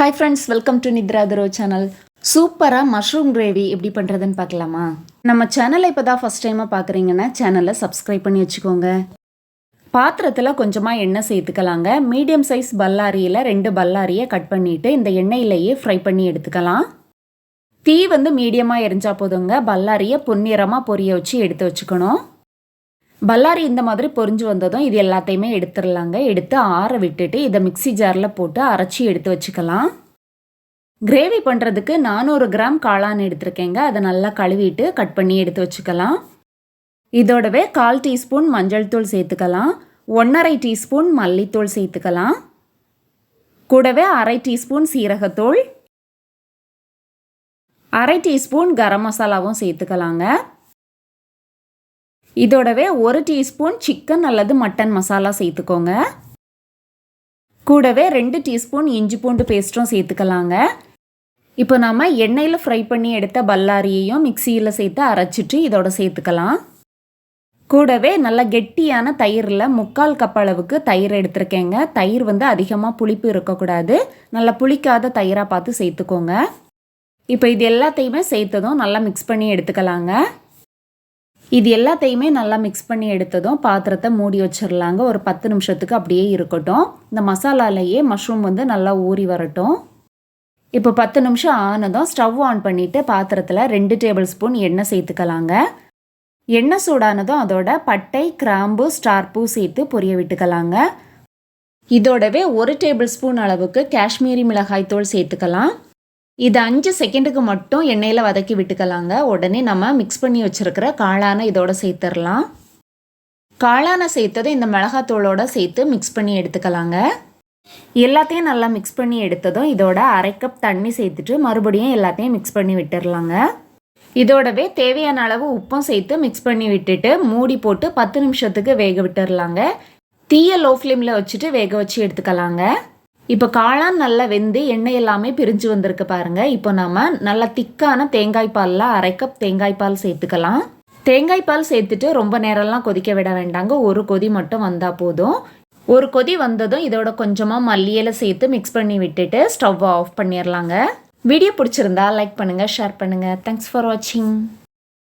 Hi friends, welcome to Nithra துரோ channel. சூப்பராக mushroom gravy எப்படி பண்ணுறதுன்னு பார்க்கலாமா? நம்ம சேனலை இப்போ தான் ஃபஸ்ட் டைமாக பார்க்குறீங்கன்னா சேனலை சப்ஸ்கிரைப் பண்ணி வச்சுக்கோங்க. பாத்திரத்தில் கொஞ்சமாக எண்ணெய் சேர்த்துக்கலாங்க. மீடியம் சைஸ் பல்லாரியில் 2 பல்லாரியை கட் பண்ணிவிட்டு இந்த எண்ணெயிலேயே ஃப்ரை பண்ணி எடுத்துக்கலாம். தீ மீடியமாக எரிஞ்சா போதுங்க. பல்லாரியை பொன்னிறமாக பொரிய வச்சு எடுத்து வச்சுக்கணும். பல்லாரி இந்த மாதிரி பொரிஞ்சு வந்ததும் இது எல்லாத்தையுமே எடுத்துடலாங்க. எடுத்து ஆற விட்டுட்டு இதை மிக்சி ஜாரில் போட்டு அரைச்சி எடுத்து வச்சுக்கலாம். கிரேவி பண்ணுறதுக்கு 400 கிராம் காளான் எடுத்துருக்கேங்க. அதை நல்லா கழுவிட்டு கட் பண்ணி எடுத்து வச்சுக்கலாம். இதோடவே 1/4 டீஸ்பூன் மஞ்சள் தூள் சேர்த்துக்கலாம். 1/2 டீஸ்பூன் மல்லித்தூள் சேர்த்துக்கலாம். கூடவே 1/2 டீஸ்பூன் சீரகத்தூள், 1/2 டீஸ்பூன் கரம் மசாலாவும் சேர்த்துக்கலாங்க. இதோடவே 1 டீஸ்பூன் சிக்கன் அல்லது மட்டன் மசாலா சேர்த்துக்கோங்க. கூடவே 2 டீஸ்பூன் இஞ்சி பூண்டு பேஸ்ட்டும் சேர்த்துக்கலாங்க. இப்போ நம்ம எண்ணெயில் ஃப்ரை பண்ணி எடுத்த பல்லாரியையும் மிக்சியில் சேர்த்து அரைச்சிட்டு இதோட சேர்த்துக்கலாம். கூடவே நல்ல கெட்டியான தயிரில் 3/4 கப் அளவுக்கு தயிர் எடுத்துருக்கேங்க. தயிர் அதிகமாக புளிப்பு இருக்கக்கூடாது. நல்லா புளிக்காத தயிராக பார்த்து சேர்த்துக்கோங்க. இப்போ இது எல்லாத்தையுமே சேர்த்ததும் நல்லா மிக்ஸ் பண்ணி எடுத்துக்கலாங்க. இது எல்லாத்தையுமே நல்லா மிக்ஸ் பண்ணி எடுத்ததும் பாத்திரத்தை மூடி வச்சிடலாங்க. ஒரு 10 நிமிஷத்துக்கு அப்படியே இருக்கட்டும். இந்த மசாலாலேயே மஷ்ரூம் நல்லா ஊறி வரட்டும். இப்போ 10 நிமிஷம் ஆனதும் ஸ்டவ் ஆன் பண்ணிவிட்டு பாத்திரத்தில் 2 டேபிள் ஸ்பூன் எண்ணெய் சேர்த்துக்கலாங்க. எண்ணெய் சூடானதும் அதோட பட்டை, கிராம்பு, ஸ்டார் பூ சேர்த்து பொரிய விட்டுக்கலாங்க. இதோடவே 1 டேபிள் ஸ்பூன் அளவுக்கு காஷ்மீரி மிளகாய் தூள் சேர்த்துக்கலாம். இது 5 செகண்டுக்கு மட்டும் எண்ணெயில் வதக்கி விட்டுக்கலாங்க. உடனே நம்ம மிக்ஸ் பண்ணி வச்சுருக்கிற காளானை இதோட சேர்த்துடலாம். காளானை சேர்த்தது இந்த மிளகாத்தூளோட சேர்த்து மிக்ஸ் பண்ணி எடுத்துக்கலாங்க. எல்லாத்தையும் நல்லா மிக்ஸ் பண்ணி எடுத்ததும் இதோட 1/2 கப் தண்ணி சேர்த்துட்டு மறுபடியும் எல்லாத்தையும் மிக்ஸ் பண்ணி விட்டுடலாங்க. இதோடவே தேவையான அளவு உப்பும் சேர்த்து மிக்ஸ் பண்ணி விட்டுட்டு மூடி போட்டு 10 நிமிஷத்துக்கு வேக விட்டுடலாங்க. தீயை லோ ஃப்ளேமில் வச்சுட்டு வேக வச்சு எடுத்துக்கலாங்க. இப்போ காளான் நல்லா வெந்து எண்ணெய் எல்லாமே பிரிஞ்சு வந்திருக்கு பாருங்கள். இப்போ நம்ம நல்லா திக்கான தேங்காய் பாலில் 1/2 கப் தேங்காய் பால் சேர்த்துக்கலாம். தேங்காய் பால் சேர்த்துட்டு ரொம்ப நேரம்லாம் கொதிக்க விட வேண்டாங்க. ஒரு கொதி மட்டும் வந்தால் போதும். ஒரு கொதி வந்ததும் இதோட கொஞ்சமாக மல்லியில சேர்த்து மிக்ஸ் பண்ணி விட்டுட்டு ஸ்டவ் ஆஃப் பண்ணிடலாங்க. வீடியோ பிடிச்சிருந்தா லைக் பண்ணுங்கள், ஷேர் பண்ணுங்கள். தேங்க்ஸ் ஃபார் வாட்சிங்.